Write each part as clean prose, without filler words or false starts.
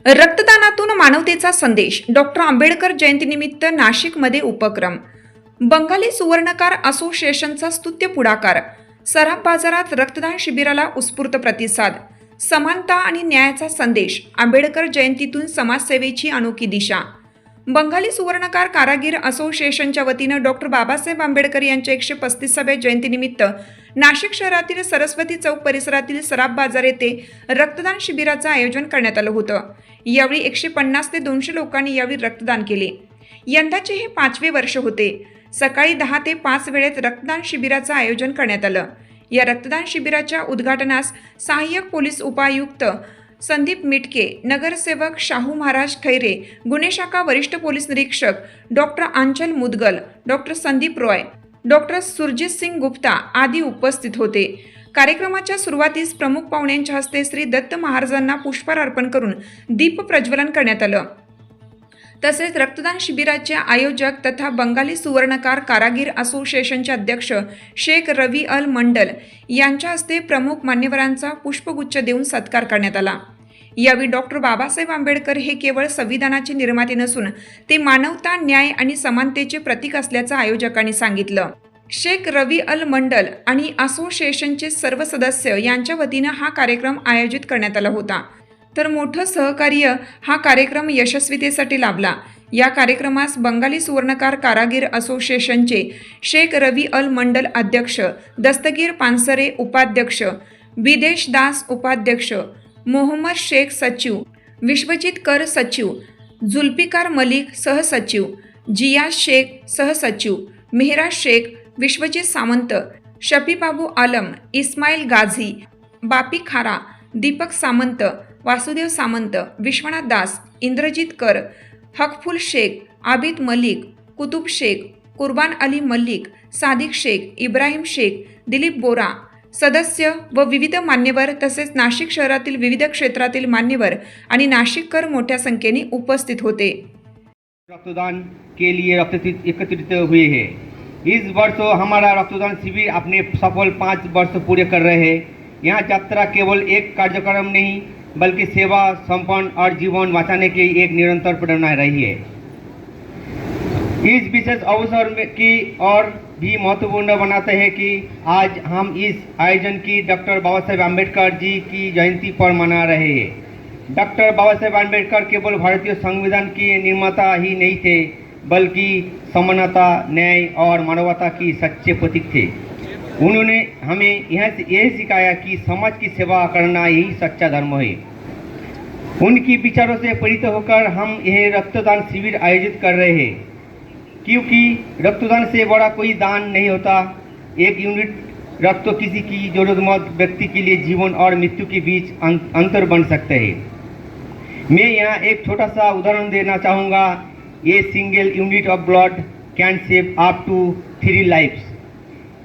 रक्तदानातून मानवतेचा संदेश. डॉक्टर आंबेडकर जयंतीनिमित्त नाशिकमध्ये उपक्रम. बंगाली सुवर्णकार असोसिएशनचा स्तुत्य पुढाकार. सराफ बाजारात रक्तदान शिबिराला उत्स्फूर्त प्रतिसाद. समानता आणि न्यायाचा संदेश. आंबेडकर जयंतीतून समाजसेवेची अनोखी दिशा. बंगाली सुवर्णकार कारागीर असोसिएशनच्या वतीनं डॉक्टर बाबासाहेब आंबेडकर यांच्या 135व्या जयंतीनिमित्त नाशिक शहरातील सरस्वती चौक परिसरातील सराफ बाजार येथे रक्तदान शिबिराचं आयोजन करण्यात आलं होतं. यावेळी 150 ते 200 लोकांनी यावेळी रक्तदान केले. यंदाचे हे 5वे वर्ष होते. सकाळी 10 ते 5 वेळेत रक्तदान शिबिराचं आयोजन करण्यात आलं. या रक्तदान शिबिराच्या उद्घाटनास सहाय्यक पोलीस उपायुक्त संदीप मिटके, नगरसेवक शाहू महाराज खैरे, गुन्हे शाखा वरिष्ठ पोलीस निरीक्षक डॉक्टर आंचल मुदगल, डॉक्टर संदीप रॉय, डॉक्टर सुरजीत सिंग गुप्ता आदी उपस्थित होते. कार्यक्रमाच्या सुरुवातीस प्रमुख पाहुण्यांच्या हस्ते श्री दत्त महाराजांना पुष्पहार अर्पण करून दीप प्रज्वलन करण्यात आलं. तसेच रक्तदान शिबिराचे आयोजक तथा बंगाली सुवर्णकार कारागीर असोसिएशनचे अध्यक्ष शेख रवी अल मंडल यांच्या हस्ते प्रमुख मान्यवरांचा पुष्पगुच्छ देऊन सत्कार करण्यात आला. यावेळी डॉक्टर बाबासाहेब आंबेडकर हे केवळ संविधानाचे निर्माते नसून ते मानवता, न्याय आणि समानतेचे प्रतीक असल्याचं आयोजकांनी सांगितलं. शेख रवी अल मंडल आणि असोसिएशनचे सर्व सदस्य यांच्या वतीनं हा कार्यक्रम आयोजित करण्यात आला होता. तर मोठं सहकार्य हा कार्यक्रम यशस्वीतेसाठी लाभला. या कार्यक्रमास बंगाली सुवर्णकार कारागीर असोसिएशनचे शेख रवी अल मंडल अध्यक्ष, दस्तगीर पानसरे उपाध्यक्ष, विदेश दास उपाध्यक्ष, मोहम्मद शेख सचिव, विश्वजित कर सचिव, जुल्फिकार मलिक सहसचिव, जिया शेख सहसचिव, मेहराज शेख, विश्वजित सामंत, शफीबाबू आलम, इस्माईल गाझी, बापी खारा, दीपक सामंत, वासुदेव सामंत, विश्वनाथ दास, इंद्रजित कर, हकफुल शेख, आबिद मलिक, कुतुब शेख, कुर्बान अली मलिक, सादिक शेख, इब्राहिम शेख, दिलीप बोरा सदस्य व विविध मान्यवर तसेच नाशिक शहरातील विविध क्षेत्रातील मान्यवर आणि नाशिककर मोठ्या संख्येने उपस्थित होते. रक्तदान के लिए एकत्रित हुए हैं. इस वर्ष हमारा रक्तदान शिविर अपने सफल 5 वर्ष पूरे कर रहे हैं. यहाँ यात्रा केवल एक कार्यक्रम नहीं बल्कि सेवा, समर्पण और जीवन बचाने की एक निरंतर प्रेरणा रही है. इस विशेष अवसर में की और भी महत्वपूर्ण बनाते हैं कि आज हम इस आयोजन की डॉक्टर बाबा साहेब आम्बेडकर जी की जयंती पर मना रहे हैं. डॉक्टर बाबा साहेब आम्बेडकर केवल भारतीय संविधान के निर्माता ही नहीं थे बल्कि समानता, न्याय और मानवता की सच्चे प्रतीक थे. उन्होंने हमें यह सिखाया कि समाज की सेवा करना यही सच्चा धर्म है. उनकी विचारों से प्रेरित होकर हम यह रक्तदान शिविर आयोजित कर रहे हैं, क्योंकि रक्तदान से बड़ा कोई दान नहीं होता. एक यूनिट रक्त किसी की जरूरतमंद व्यक्ति के लिए जीवन और मृत्यु के बीच अंतर बन सकते हैं. मैं यहाँ एक छोटा सा उदाहरण देना चाहूँगा. ये single unit of blood can save up to 3 lifes.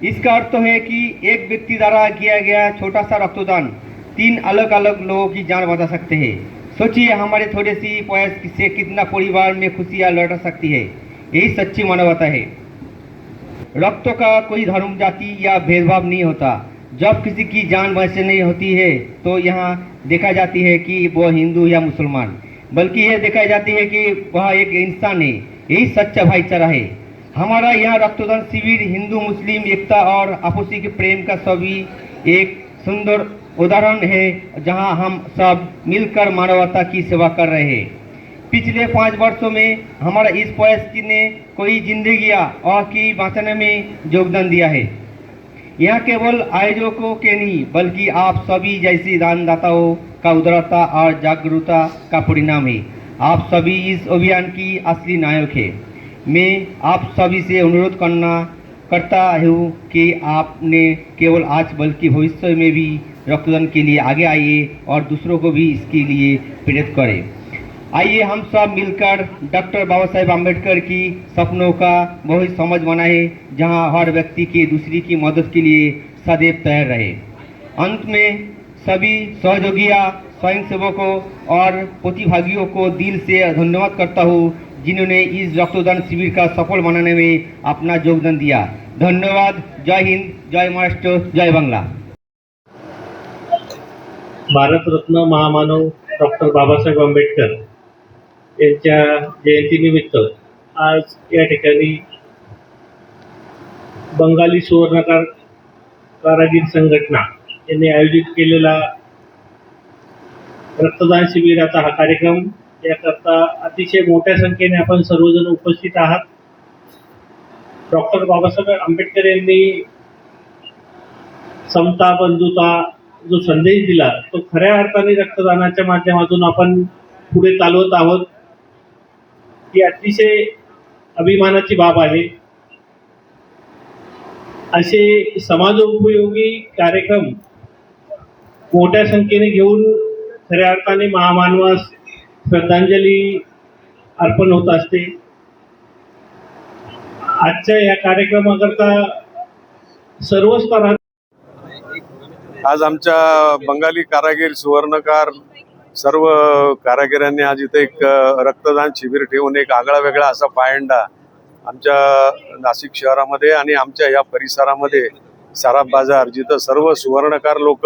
इसका अर्थ है कि एक व्यक्ति द्वारा किया गया छोटा सा रक्तदान 3 अलग अलग लोगों की जान बचा सकते हैं. सोचिए हमारे थोड़े सी प्रयास से कितना परिवार में खुशियाँ लौट सकती है. यही सच्ची मानवता है. रक्त का कोई धर्म, जाति या भेदभाव नहीं होता. जब किसी की जान बचानी होती है तो यहाँ देखा जाती है कि वह हिंदू या मुसलमान, बल्कि यह देखा जाती है कि वह एक इंसान है. यही सच्चा भाईचारा है. हमारा यहाँ रक्तदान शिविर हिंदू मुस्लिम एकता और आपसी के प्रेम का सभी एक सुंदर उदाहरण है, जहाँ हम सब मिलकर मानवता की सेवा कर रहे हैं. पिछले 5 वर्षों में हमारा इस प्रयास ने कोई जिंदगियाँ और की बचाने में योगदान दिया है. यह केवल आयोजकों के नहीं बल्कि आप सभी जैसे दानदाताओं का उदारता और जागरूकता का परिणाम है. आप सभी इस अभियान की असली नायक है. मैं आप सभी से अनुरोध करता हूँ कि आपने केवल आज बल्कि भविष्य में भी रक्तदान के लिए आगे आइए और दूसरों को भी इसके लिए प्रेरित करें. आइए हम सब मिलकर डॉक्टर बाबा साहेब आम्बेडकर की सपनों का वही समझ बनाए, जहां हर व्यक्ति की दूसरी की मदद के लिए सदैव तैयार रहे. अंत में सभी सहयोगियों, स्वयंसेवकों और प्रतिभागियों को दिल से धन्यवाद करता हूँ, जिन्होंने इस रक्तदान शिविर का सफल बनाने में अपना योगदान दिया. धन्यवाद. जय हिंद, जय महाराष्ट्र, जय बांग्ला. भारतरत्न महामानव डॉक्टर बाबासाहेब आंबेडकर यांच्या जयंतीनिमित्त आज या ठिकाणी बंगाली सुवर्णकार कारागीर संघटना यांनी आयोजित केलेला रक्तदान शिबिराचा हा कार्यक्रम, याकरता अतिशय मोठ्या संख्येने आपण सर्वजण उपस्थित आहात. डॉक्टर बाबासाहेब आंबेडकर यांनी समता, बंधुता जो संदेश दिला तो खऱ्या अर्थाने रक्तदानाच्या माध्यमातून आपण पुढे चालवत आहोत. ही अतिशय अभिमानाची बाब आहे. असे समाजोपयोगी कार्यक्रम मोठ्या संख्येने घेऊन खऱ्या अर्थाने महामानवास श्रद्धांजली अर्पण होत असते. आजच्या या कार्यक्रमाकरता सर्व स्तरात आज आमच्या बंगाली कारागीर सुवर्णकार सर्व कारागिरांनी आज इथे एक रक्तदान शिबिर ठेवून एक आगळा वेगळा असा पायंडा आमच्या नाशिक शहरामध्ये आणि आमच्या या परिसरामध्ये सराफ बाजार, जिथं सर्व सुवर्णकार लोक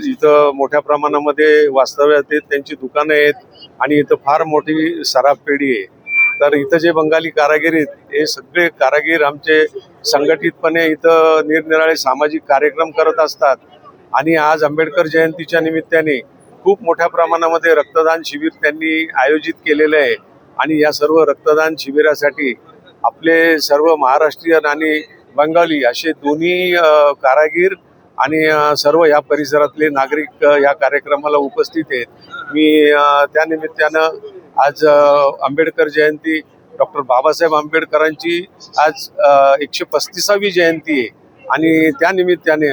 इथं मोठ्या प्रमाणामध्ये वास्तव्यात आहेत, त्यांची दुकानं आहेत आणि इथं फार मोठी सराफ पेढी आहे. तर इथं जे बंगाली कारागीर आहेत हे सगळे कारागीर आमचे संघटितपणे इथं निरनिराळे सामाजिक कार्यक्रम करत असतात. आणि आज आंबेडकर जयंतीच्या निमित्ताने खूप मोठ्या प्रमाणामध्ये रक्तदान शिबिर त्यांनी आयोजित केलेलं आहे. आणि या सर्व रक्तदान शिबिरासाठी आपले सर्व महाराष्ट्रीयन आणि बंगाली असे दोन्ही कारागीर आणि सर्व या परिसरातले नागरिक या कार्यक्रमाला उपस्थित आहेत. मी त्या निमित्तानं आज आंबेडकर जयंती, डॉक्टर बाबासाहेब आंबेडकरांची आज 135वी जयंती आहे आणि त्या निमित्ताने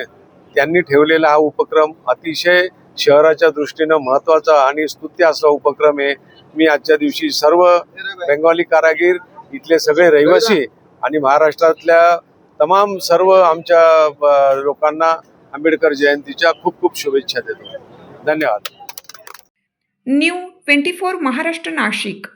त्यांनी ठेवलेला हा उपक्रम अतिशय शहराच्या दृष्टीनं महत्त्वाचा आणि स्तुत्य असा उपक्रम आहे. मी आजच्या दिवशी सर्व बेंगॉली कारागीर, इथले सगळे रहिवासी आणि महाराष्ट्रातल्या तमाम सर्व आमच्या लोकांना आंबेडकर जयंतीच्या खूप खूप शुभेच्छा देतो. धन्यवाद. न्यू 24 महाराष्ट्र नाशिक.